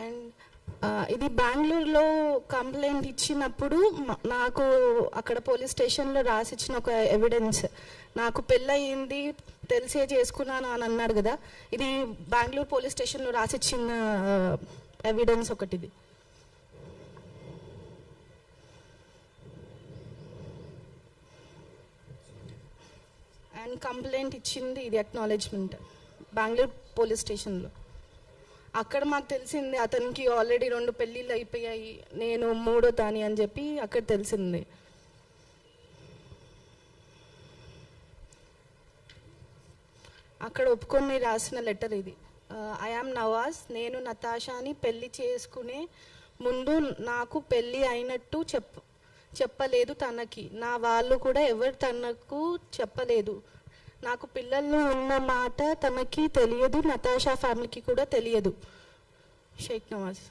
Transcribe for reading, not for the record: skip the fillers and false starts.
And ఇది బెంగళూరులో complaint ఇచ్చినప్పుడు నాకు అక్కడ పోలీస్ స్టేషన్లో రాసిచ్చిన ఒక ఎవిడెన్స్, నాకు పెళ్ళయింది తెలిసే చేసుకున్నాను అని అన్నాడు కదా, ఇది బెంగళూరు పోలీస్ స్టేషన్లో రాసిచ్చిన ఎవిడెన్స్ ఒకటిది. అండ్ కంప్లైంట్ ఇచ్చింది ఇది అక్నాలెడ్జ్మెంట్ బెంగళూరు పోలీస్ స్టేషన్లో. అక్కడ మాకు తెలిసింది అతనికి ఆల్రెడీ 2 పెళ్ళిళ్ళు అయిపోయాయి, నేను 3వ దాని అని చెప్పి అక్కడ తెలిసింది. అక్కడ ఒప్పుకొని రాసిన లెటర్ ఇది. ఐ యామ్ నవాజ్, నేను నతాషాని పెళ్ళి చేసుకునే ముందు నాకు పెళ్ళి అయినట్టు చెప్పలేదు తనకి, నా వాళ్ళు కూడా ఎవరు తనకు చెప్పలేదు, నాకు పిల్లలు ఉన్న మాట తనకి తెలియదు, నతాషా ఫ్యామిలీకి కూడా తెలియదు. షేక్ నవాజ్.